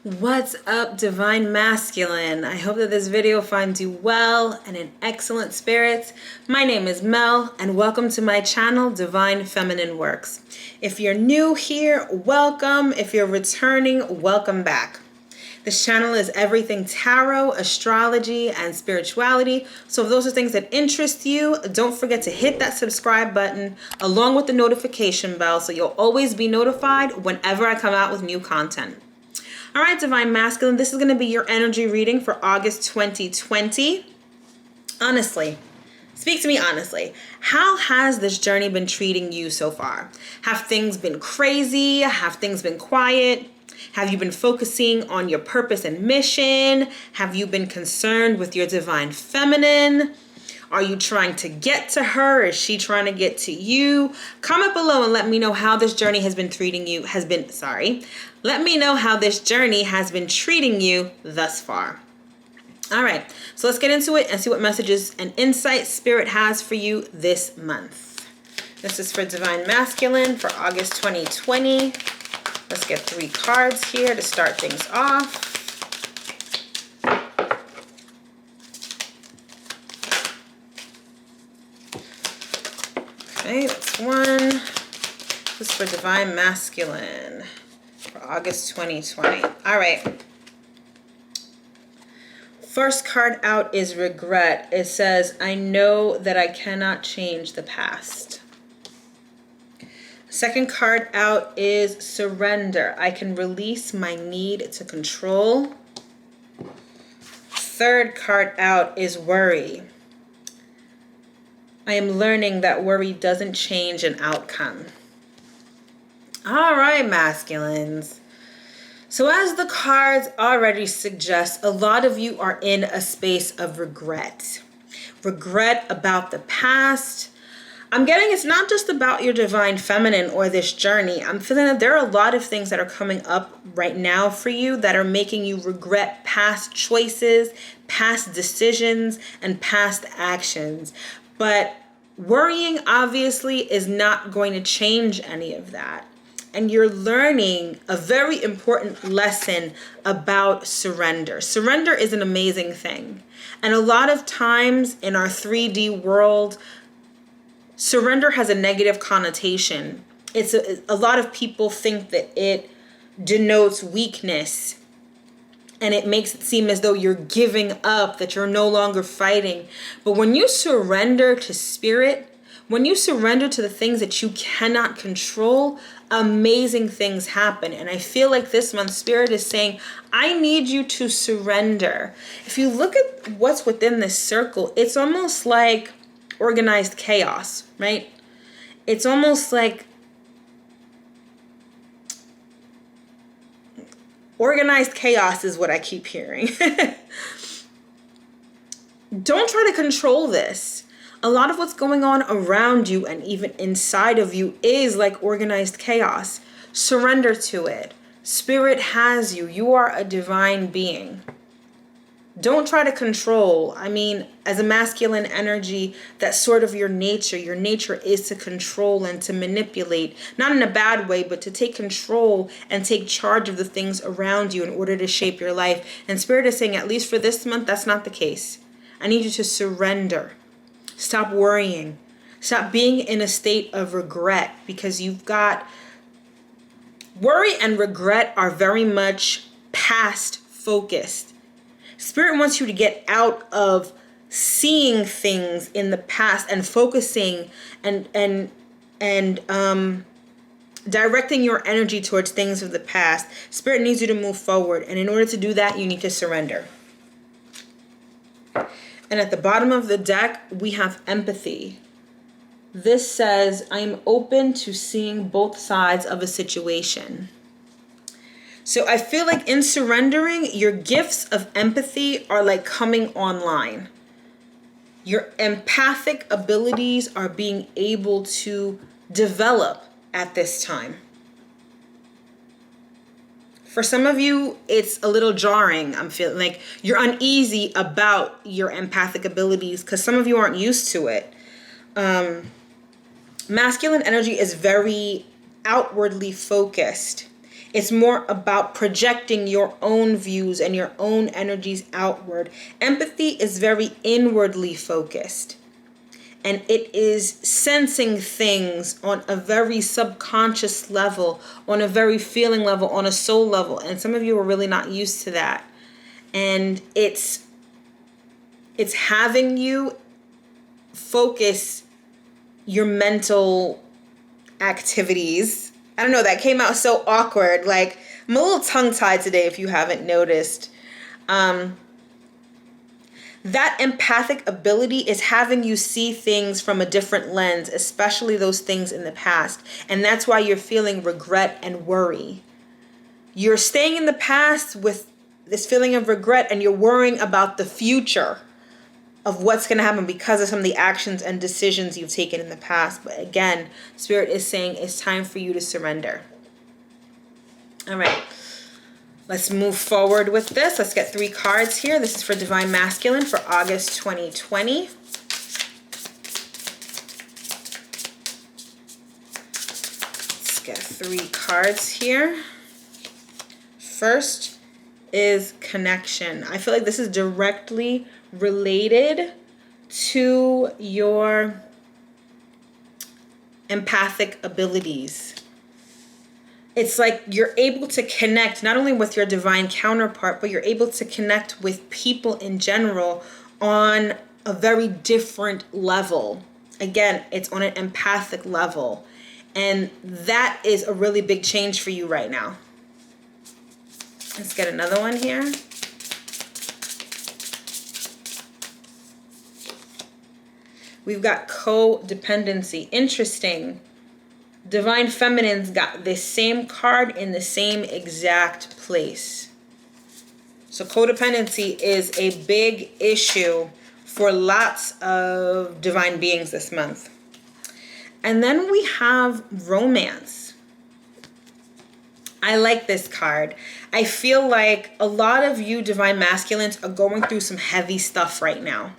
What's up, Divine Masculine? I hope that this video finds you well and in excellent spirits. My name is Mel and welcome to my channel, Divine Feminine Works. If you're new here, welcome. If you're returning, welcome back. This channel is everything tarot, astrology, and spirituality. So if those are things that interest you, don't forget to hit that subscribe button along with the notification bell so you'll always be notified whenever I come out with new content. All right, Divine Masculine, this is going to be your energy reading for August 2020. Honestly, speak to me honestly. How has this journey been treating you so far? Have things been crazy? Have things been quiet? Have you been focusing on your purpose and mission? Have you been concerned with your divine feminine? Are you trying to get to her? Is she trying to get to you? Comment below and let me know how this journey has been treating you, Let me know how this journey has been treating you thus far. All right, so let's get into it and see what messages and insights Spirit has for you this month. This is for Divine Masculine for August 2020. Let's get 3 cards here to start things off. Okay, that's 1. This is for Divine Masculine for August 2020. All right. First card out is regret. It says, I know that I cannot change the past. Second card out is surrender. I can release my need to control. Third card out is worry. I am learning that worry doesn't change an outcome. All right, masculines. So as the cards already suggest, a lot of you are in a space of regret. Regret about the past. I'm getting it's not just about your divine feminine or this journey. I'm feeling that there are a lot of things that are coming up right now for you that are making you regret past choices, past decisions, and past actions. But worrying obviously is not going to change any of that. And you're learning a very important lesson about surrender. Surrender is an amazing thing. And a lot of times in our 3D world, surrender has a negative connotation. It's a lot of people think that it denotes weakness. And it makes it seem as though you're giving up, that you're no longer fighting. But when you surrender to spirit, when you surrender to the things that you cannot control, amazing things happen. And I feel like this month, Spirit is saying, I need you to surrender. If you look at what's within this circle, it's almost like organized chaos, right? It's almost like organized chaos is what I keep hearing. Don't try to control this. A lot of what's going on around you and even inside of you is like organized chaos. Surrender to it. Spirit has you. You are a divine being. Don't try to control. I mean, as a masculine energy, that's sort of your nature. Your nature is to control and to manipulate, not in a bad way, but to take control and take charge of the things around you in order to shape your life. And Spirit is saying, at least for this month, that's not the case. I need you to surrender. Stop worrying. Stop being in a state of regret, because you've got worry and regret are very much past focused. Spirit wants you to get out of seeing things in the past and focusing and directing your energy towards things of the past. Spirit needs you to move forward. And in order to do that, you need to surrender. And at the bottom of the deck, we have empathy. This says, I am open to seeing both sides of a situation. So I feel like in surrendering, your gifts of empathy are like coming online. Your empathic abilities are being able to develop at this time. For some of you, it's a little jarring. I'm feeling like you're uneasy about your empathic abilities because some of you aren't used to it. Masculine energy is very outwardly focused. It's more about projecting your own views and your own energies outward. Empathy is very inwardly focused. And it is sensing things on a very subconscious level, on a very feeling level, on a soul level. And some of you are really not used to that. And it's having you focus your mental activities. I don't know, that came out so awkward. Like, I'm a little tongue-tied today if you haven't noticed. That empathic ability is having you see things from a different lens, especially those things in the past. And that's why you're feeling regret and worry. You're staying in the past with this feeling of regret, and you're worrying about the future of what's going to happen because of some of the actions and decisions you've taken in the past. But again, Spirit is saying it's time for you to surrender. All right. Let's move forward with this. Let's get 3 cards here. This is for Divine Masculine for August 2020. Let's get 3 cards here. First is connection. I feel like this is directly related to your empathic abilities. It's like you're able to connect not only with your divine counterpart, but you're able to connect with people in general on a very different level. Again, it's on an empathic level. And that is a really big change for you right now. Let's get another one here. We've got codependency. Interesting. Divine Feminine's got the same card in the same exact place. So codependency is a big issue for lots of divine beings this month. And then we have romance. I like this card. I feel like a lot of you divine masculines are going through some heavy stuff right now.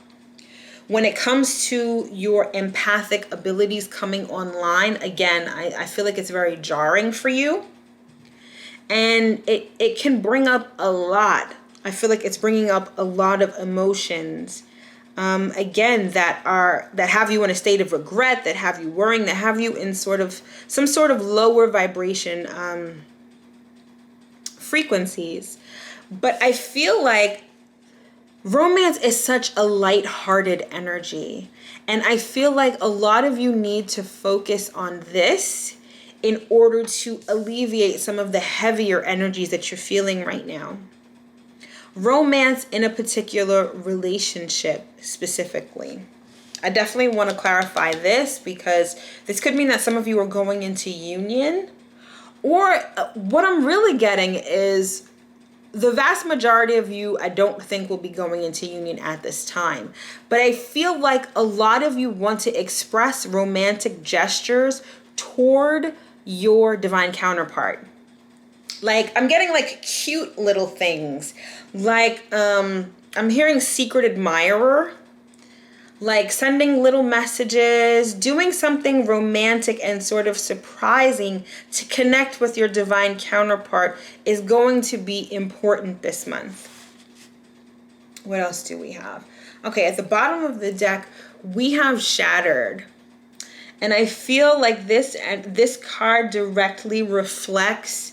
When it comes to your empathic abilities coming online, again, I feel like it's very jarring for you. And it can bring up a lot. I feel like it's bringing up a lot of emotions. Again, that have you in a state of regret, that have you worrying, that have you in some sort of lower vibration frequencies. But I feel like romance is such a light-hearted energy. And I feel like a lot of you need to focus on this in order to alleviate some of the heavier energies that you're feeling right now. Romance in a particular relationship specifically. I definitely want to clarify this because this could mean that some of you are going into union. Or what I'm really getting is the vast majority of you, I don't think, will be going into union at this time. But I feel like a lot of you want to express romantic gestures toward your divine counterpart. Like, I'm getting like cute little things. Like, I'm hearing secret admirer. Like sending little messages, doing something romantic and sort of surprising to connect with your divine counterpart is going to be important this month. What else do we have? Okay, at the bottom of the deck, we have Shattered. And I feel like this card directly reflects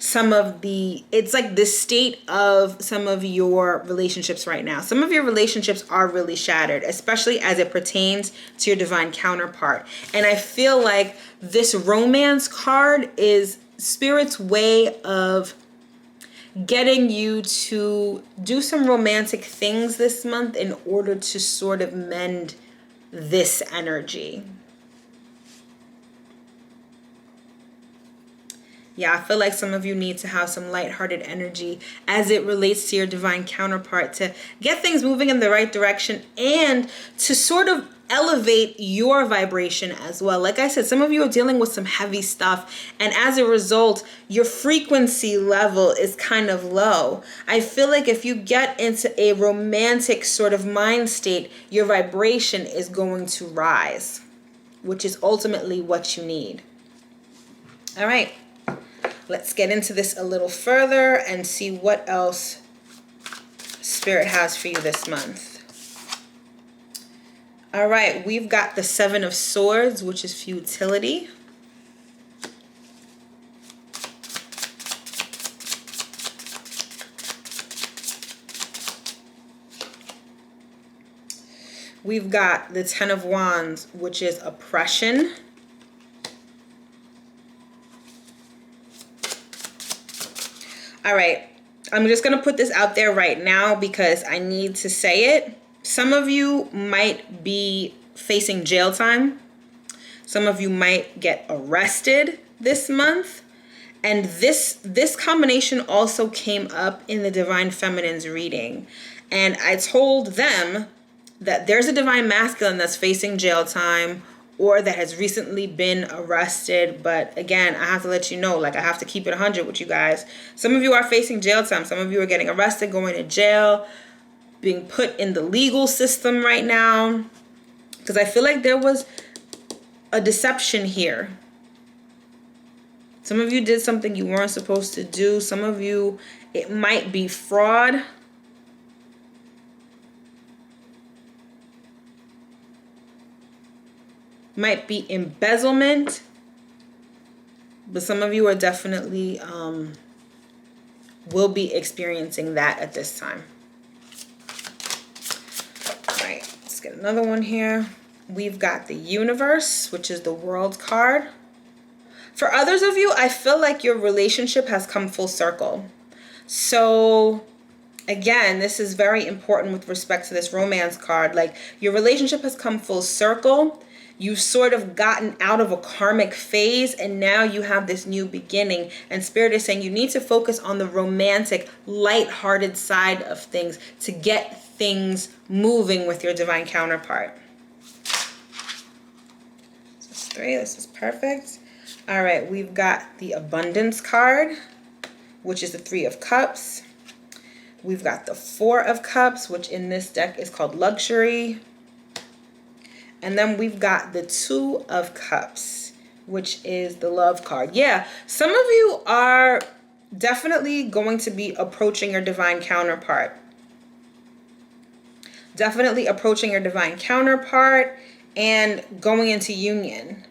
it's like the state of some of your relationships right now. Some of your relationships are really shattered, especially as it pertains to your divine counterpart. And I feel like this romance card is Spirit's way of getting you to do some romantic things this month in order to sort of mend this energy. Yeah, I feel like some of you need to have some lighthearted energy as it relates to your divine counterpart to get things moving in the right direction and to sort of elevate your vibration as well. Like I said, some of you are dealing with some heavy stuff, and as a result, your frequency level is kind of low. I feel like if you get into a romantic sort of mind state, your vibration is going to rise, which is ultimately what you need. All right. let's get into this a little further and see what else Spirit has for you this month. All right, we've got the Seven of Swords, which is futility. We've got the Ten of Wands, which is oppression. All right, I'm just going to put this out there right now because I need to say it. Some of you might be facing jail time. Some of you might get arrested this month. And this combination also came up in the Divine Feminine's reading. And I told them that there's a Divine Masculine that's facing jail time or that has recently been arrested. But again, I have to let you know, like, I have to keep it 100 with you guys. Some of you are facing jail time. Some of you are getting arrested, going to jail, being put in the legal system right now. Because I feel like there was a deception here. Some of you did something you weren't supposed to do. Some of you, it might be fraud. Might be embezzlement, but some of you are definitely will be experiencing that at this time. All right, let's get another one here. We've got the Universe, which is the World card. For others of you, I feel like your relationship has come full circle. So again, this is very important with respect to this Romance card. Like, your relationship has come full circle. You've sort of gotten out of a karmic phase and now you have this new beginning. And Spirit is saying you need to focus on the romantic, light-hearted side of things to get things moving with your divine counterpart. This is 3. This is perfect. All right, we've got the Abundance card, which is the 3 of Cups. We've got the 4 of Cups, which in this deck is called Luxury. And then we've got the 2 of Cups, which is the Love card. Yeah, some of you are definitely going to be approaching your divine counterpart. Definitely approaching your divine counterpart and going into union.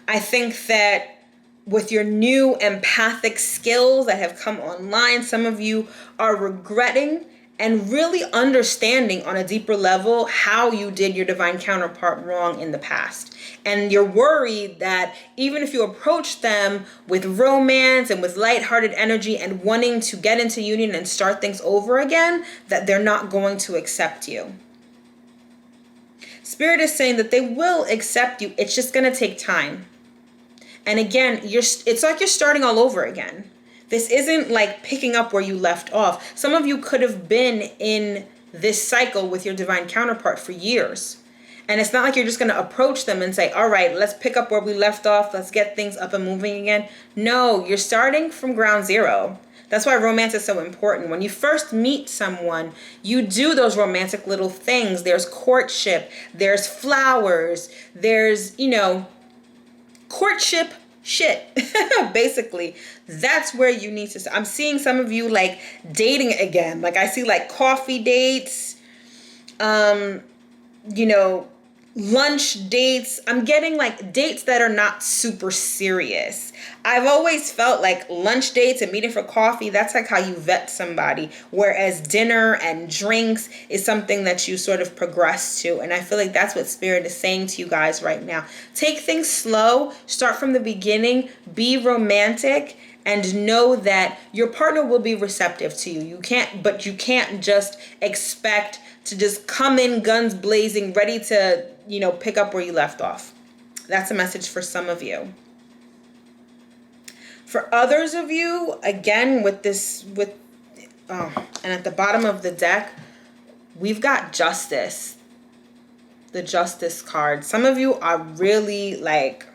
I think that with your new empathic skills that have come online, some of you are regretting and really understanding on a deeper level how you did your divine counterpart wrong in the past. And you're worried that even if you approach them with romance and with lighthearted energy and wanting to get into union and start things over again, that they're not going to accept you. Spirit is saying that they will accept you. It's just going to take time. And again, it's like you're starting all over again. This isn't like picking up where you left off. Some of you could have been in this cycle with your divine counterpart for years. And it's not like you're just going to approach them and say, all right, let's pick up where we left off. Let's get things up and moving again. No, you're starting from ground zero. That's why romance is so important. When you first meet someone, you do those romantic little things. There's courtship, there's flowers, there's, courtship shit. Basically, that's where you need to start. I'm seeing some of you like dating again. Like, I see like coffee dates, lunch dates. I'm getting like dates that are not super serious. I've always felt like lunch dates and meeting for coffee, that's like how you vet somebody. Whereas dinner and drinks is something that you sort of progress to. And I feel like that's what Spirit is saying to you guys right now. Take things slow, start from the beginning, be romantic, and know that your partner will be receptive to you. You can't just expect to just come in guns blazing, ready to, pick up where you left off. That's a message for some of you. For others of you, again, and at the bottom of the deck, we've got Justice. The Justice card. Some of you are really like,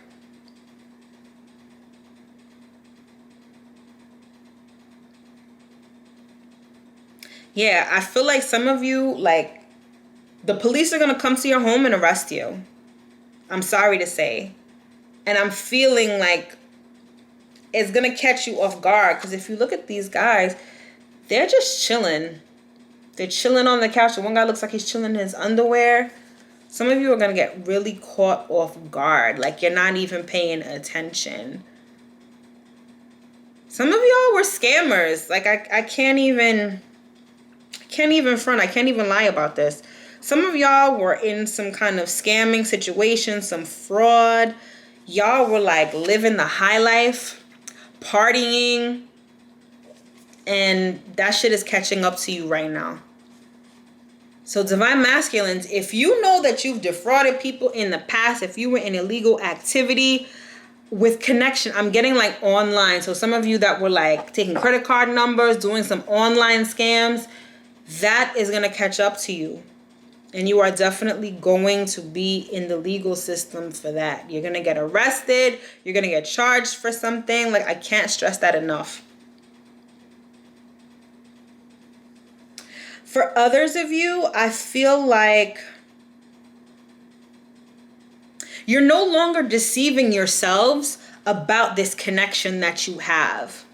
yeah, I feel like some of you, like, the police are going to come to your home and arrest you. I'm sorry to say. And I'm feeling like is going to catch you off guard. Because if you look at these guys, they're just chilling. They're chilling on the couch. The one guy looks like he's chilling in his underwear. Some of you are going to get really caught off guard. Like you're not even paying attention. Some of y'all were scammers. Like I can't even front. I can't even lie about this. Some of y'all were in some kind of scamming situation, some fraud. Y'all were like living the high life, partying. And that shit is catching up to you right now. So divine masculines, if you know that you've defrauded people in the past, if you were in illegal activity with connection, I'm getting like online. So some of you that were like taking credit card numbers, doing some online scams, that is going to catch up to you. And you are definitely going to be in the legal system for that. You're going to get arrested. You're going to get charged for something. Like I can't stress that enough. For others of you, I feel like you're no longer deceiving yourselves about this connection that you have.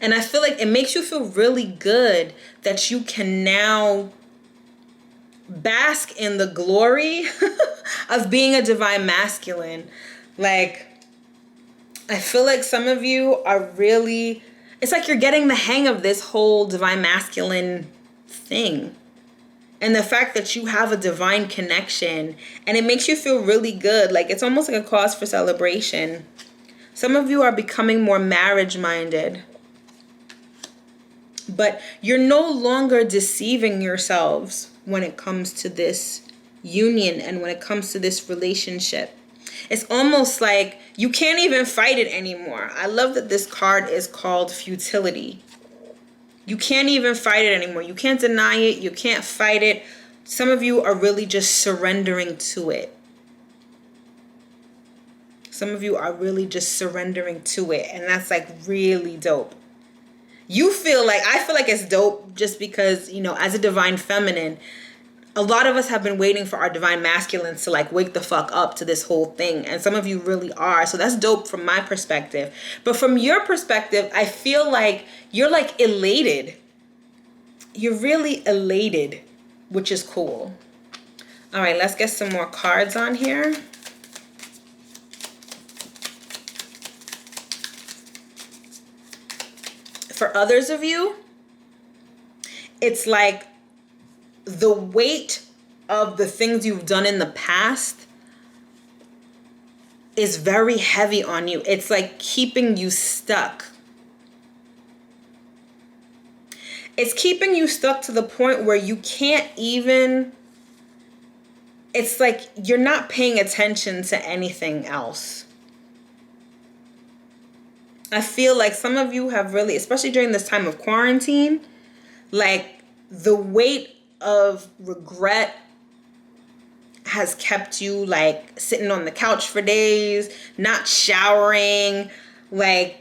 And I feel like it makes you feel really good that you can now bask in the glory of being a divine masculine. Like, I feel like some of you are really, it's like you're getting the hang of this whole divine masculine thing. And the fact that you have a divine connection, and it makes you feel really good. Like it's almost like a cause for celebration. Some of you are becoming more marriage minded. But you're no longer deceiving yourselves when it comes to this union and when it comes to this relationship. It's almost like you can't even fight it anymore. I love that this card is called futility. You can't even fight it anymore. You can't deny it. You can't fight it. Some of you are really just surrendering to it. Some of you are really just surrendering to it. And that's like really dope. I feel like it's dope just because, you know, as a divine feminine, a lot of us have been waiting for our divine masculines to like wake the fuck up to this whole thing. And some of you really are. So that's dope from my perspective. But from your perspective, I feel like you're like elated. You're really elated, which is cool. All right, let's get some more cards on here. For others of you, it's like the weight of the things you've done in the past is very heavy on you. It's like keeping you stuck. It's keeping you stuck to the point where you can't even, it's like you're not paying attention to anything else. I feel like some of you have really, especially during this time of quarantine, like the weight of regret has kept you like sitting on the couch for days, not showering, like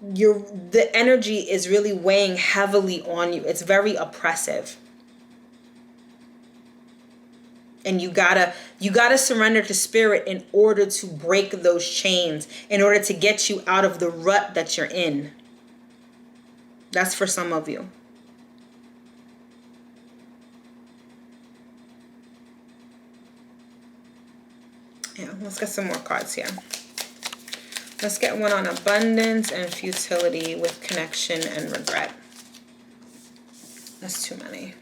the energy is really weighing heavily on you. It's very oppressive. And you gotta surrender to spirit in order to break those chains, in order to get you out of the rut that you're in. That's for some of you. Yeah, let's get some more cards here. Let's get one on abundance and futility with connection and regret. That's too many.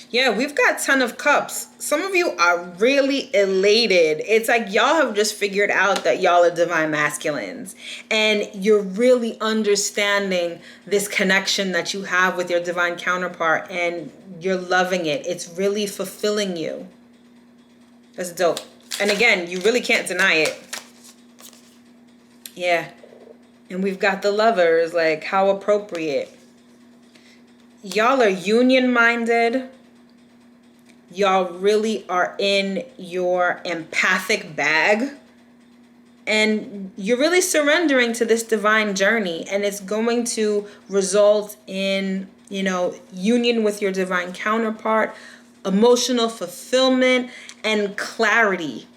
Yeah, we've got 10 of cups. Some of you are really elated. It's like y'all have just figured out that y'all are divine masculines. And you're really understanding this connection that you have with your divine counterpart. And you're loving it. It's really fulfilling you. That's dope. And again, you really can't deny it. Yeah. And we've got the lovers. Like, how appropriate. Y'all are union-minded. Y'all really are in your empathic bag. And you're really surrendering to this divine journey. And it's going to result in, you know, union with your divine counterpart, emotional fulfillment, and clarity.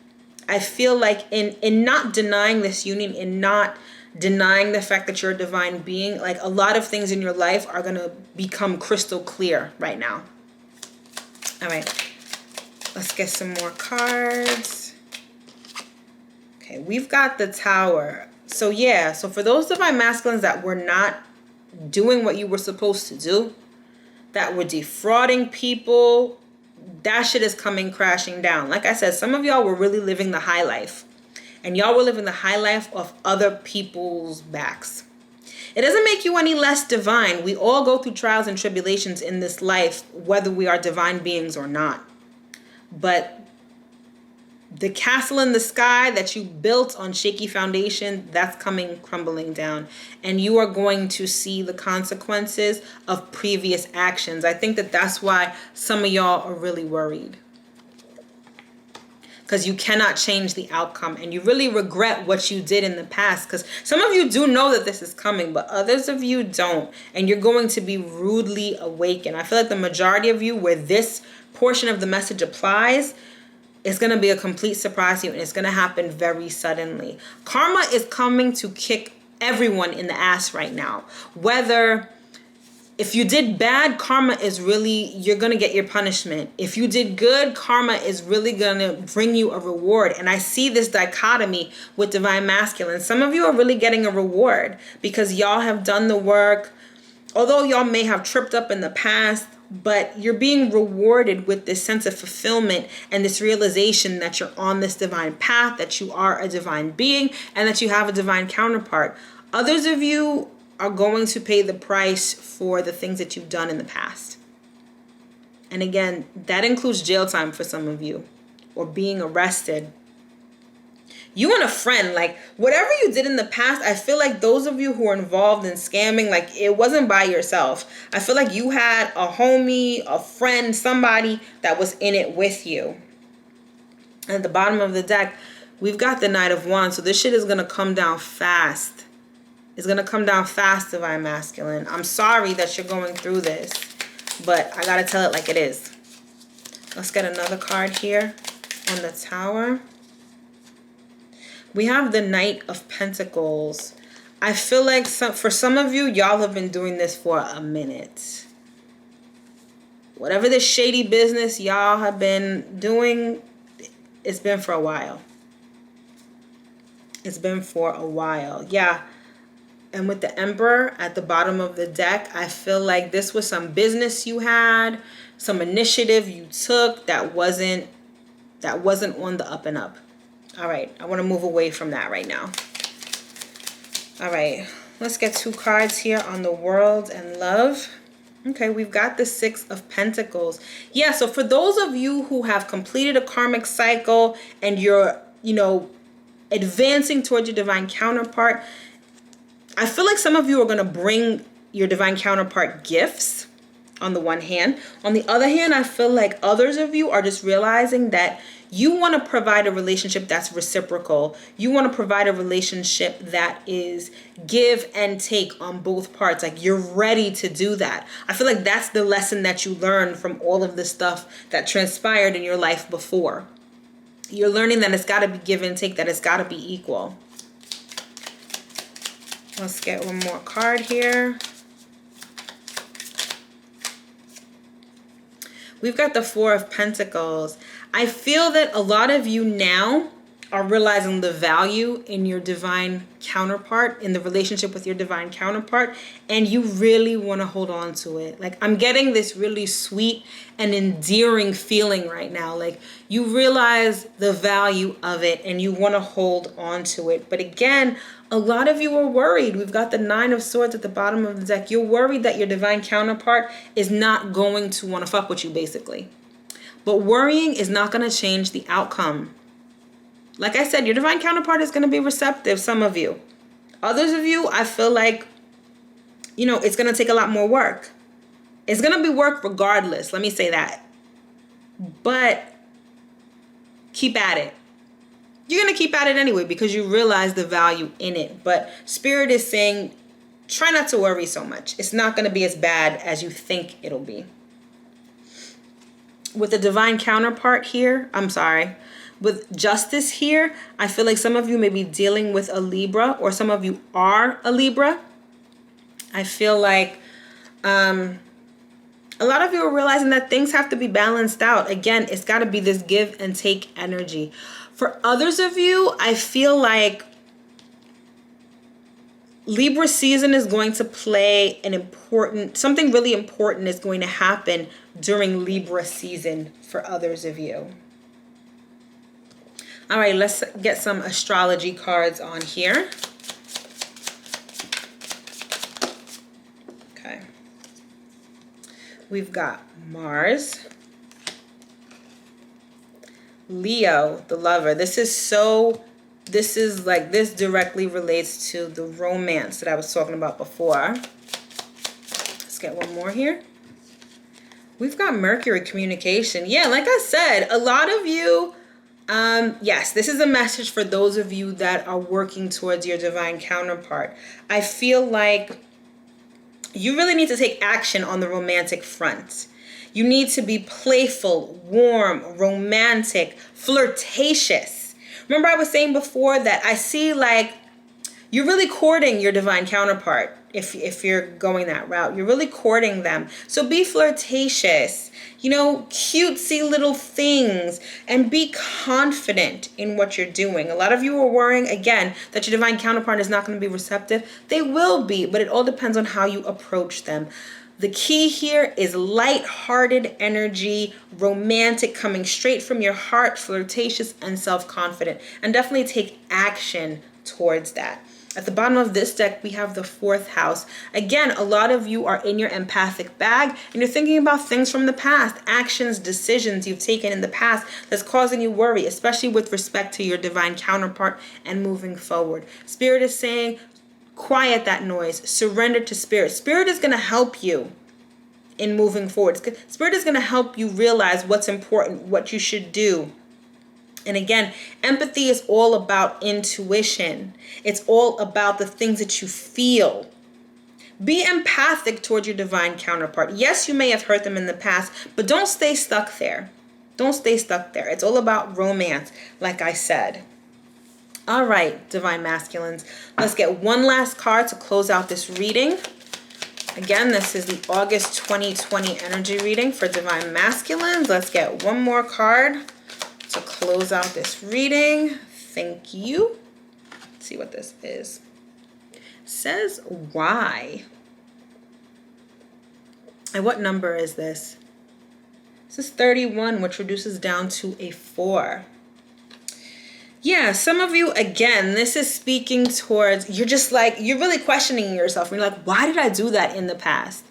I feel like in not denying this union, in not denying the fact that you're a divine being, like a lot of things in your life are going to become crystal clear right now. All right, let's get some more cards. Okay, we've got the Tower. So yeah, so for those divine masculines that were not doing what you were supposed to do, that were defrauding people, that shit is coming crashing down. Like I said, some of y'all were really living the high life. And y'all were living the high life off other people's backs. It doesn't make you any less divine. We all go through trials and tribulations in this life, whether we are divine beings or not. But the castle in the sky that you built on shaky foundation, that's coming crumbling down. And you are going to see the consequences of previous actions. I think that that's why some of y'all are really worried. Because you cannot change the outcome. And you really regret what you did in the past. Because some of you do know that this is coming, but others of you don't. And you're going to be rudely awakened. I feel like the majority of you, where this portion of the message applies, it's going to be a complete surprise to you, and it's going to happen very suddenly. Karma is coming to kick everyone in the ass right now. Whether if you did bad, karma is really, you're going to get your punishment. If you did good, karma is really going to bring you a reward. And I see this dichotomy with divine masculine. Some of you are really getting a reward because y'all have done the work. Although y'all may have tripped up in the past, but you're being rewarded with this sense of fulfillment and this realization that you're on this divine path, that you are a divine being, and that you have a divine counterpart. Others of you are going to pay the price for the things that you've done in the past. And again, that includes jail time for some of you, or being arrested. You and a friend, like whatever you did in the past, I feel like those of you who are involved in scamming, like it wasn't by yourself. I feel like you had a homie, a friend, somebody that was in it with you. At the bottom of the deck, we've got the Knight of Wands. So this shit is going to come down fast. It's going to come down fast, divine masculine. I'm sorry that you're going through this, but I got to tell it like it is. Let's get another card here on the Tower. We have the Knight of Pentacles. I feel like for some of you, y'all have been doing this for a minute. Whatever this shady business y'all have been doing, it's been for a while. It's been for a while. Yeah. And with the Emperor at the bottom of the deck, I feel like this was some business you had, some initiative you took that wasn't on the up and up. All right, I want to move away from that right now. All right, let's get 2 cards here on the world and love. Okay, we've got the 6 of Pentacles. Yeah, so for those of you who have completed a karmic cycle and you're, advancing towards your divine counterpart, I feel like some of you are going to bring your divine counterpart gifts on the one hand. On the other hand, I feel like others of you are just realizing that you want to provide a relationship that's reciprocal. You want to provide a relationship that is give and take on both parts. Like you're ready to do that. I feel like that's the lesson that you learned from all of the stuff that transpired in your life before. You're learning that it's got to be give and take, that it's got to be equal. Let's get one more card here. We've got the 4 of Pentacles. I feel that a lot of you now are realizing the value in your divine counterpart, in the relationship with your divine counterpart, and you really want to hold on to it. Like I'm getting this really sweet and endearing feeling right now. Like you realize the value of it and you want to hold on to it. But again, a lot of you are worried. We've got the 9 of Swords at the bottom of the deck. You're worried that your divine counterpart is not going to want to fuck with you, basically. But worrying is not going to change the outcome. Like I said, your divine counterpart is going to be receptive, some of you. Others of you, I feel like, it's going to take a lot more work. It's going to be work regardless. Let me say that. But keep at it. You're going to keep at it anyway because you realize the value in it. But Spirit is saying, try not to worry so much. It's not going to be as bad as you think it'll be. with the divine counterpart here, with justice here, I feel like some of you may be dealing with a Libra, or some of you are a Libra. I feel like a lot of you are realizing that things have to be balanced out. Again, it's got to be this give and take energy. For others of you, I feel like Libra season is going to play something really important is going to happen during Libra season for others of you. All right, let's get some astrology cards on here. Okay. We've got Mars, Leo, the lover. This directly relates to the romance that I was talking about before. Let's get one more here. We've got Mercury Communication. Yeah, like I said, a lot of you, yes, this is a message for those of you that are working towards your divine counterpart. I feel like you really need to take action on the romantic front. You need to be playful, warm, romantic, flirtatious. Remember I was saying before that I see like you're really courting your divine counterpart. If you're going that route, you're really courting them. So be flirtatious, cutesy little things, and be confident in what you're doing. A lot of you are worrying, again, that your divine counterpart is not going to be receptive. They will be, but it all depends on how you approach them. The key here is light-hearted energy, romantic, coming straight from your heart, flirtatious and self-confident. And definitely take action towards that. At the bottom of this deck, we have the 4th house. Again, a lot of you are in your empathic bag and you're thinking about things from the past, actions, decisions you've taken in the past that's causing you worry, especially with respect to your divine counterpart and moving forward. Spirit is saying, quiet that noise, surrender to Spirit. Spirit is going to help you in moving forward. Spirit is going to help you realize what's important, what you should do. And again, empathy is all about intuition. It's all about the things that you feel. Be empathic toward your divine counterpart. Yes, you may have hurt them in the past, but don't stay stuck there. Don't stay stuck there. It's all about romance, like I said. All right, divine masculines. Let's get one last card to close out this reading. Again, this is the August 2020 energy reading for divine masculines. Let's get one more card to close out this reading. Thank you. Let's see what this is. It says why. And what number is this? This is 31, which reduces down to a 4. Yeah, some of you, again, this is speaking towards, you're really questioning yourself. And you're like, why did I do that in the past?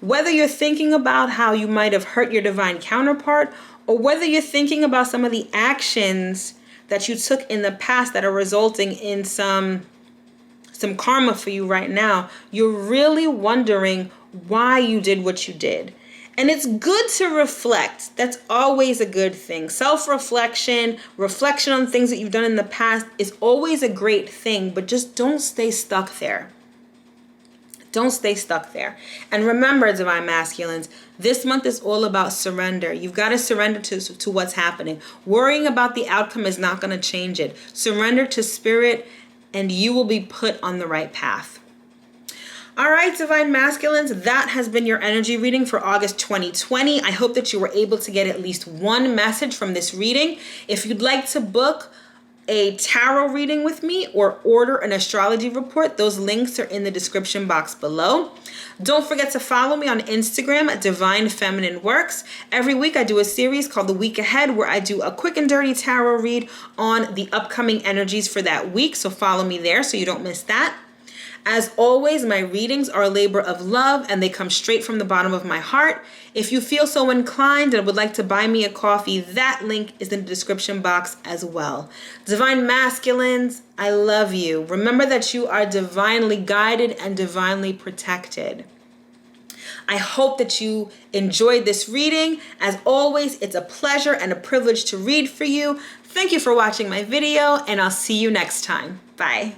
Whether you're thinking about how you might have hurt your divine counterpart, or whether you're thinking about some of the actions that you took in the past that are resulting in some karma for you right now, you're really wondering why you did what you did. And it's good to reflect. That's always a good thing. Self-reflection, reflection on things that you've done in the past is always a great thing, but just don't stay stuck there. Don't stay stuck there. And remember, divine masculines, this month is all about surrender. You've got to surrender to what's happening. Worrying about the outcome is not going to change it. Surrender to Spirit and you will be put on the right path. All right, divine masculines, that has been your energy reading for August 2020. I hope that you were able to get at least one message from this reading. If you'd like to book a tarot reading with me or order an astrology report, those links are in the description box below. Don't forget to follow me on Instagram at Divine Feminine Works. Every week I do a series called The Week Ahead where I do a quick and dirty tarot read on the upcoming energies for that week. So follow me there so you don't miss that. As always, my readings are a labor of love and they come straight from the bottom of my heart. If you feel so inclined and would like to buy me a coffee, that link is in the description box as well. Divine masculines, I love you. Remember that you are divinely guided and divinely protected. I hope that you enjoyed this reading. As always, it's a pleasure and a privilege to read for you. Thank you for watching my video and I'll see you next time. Bye.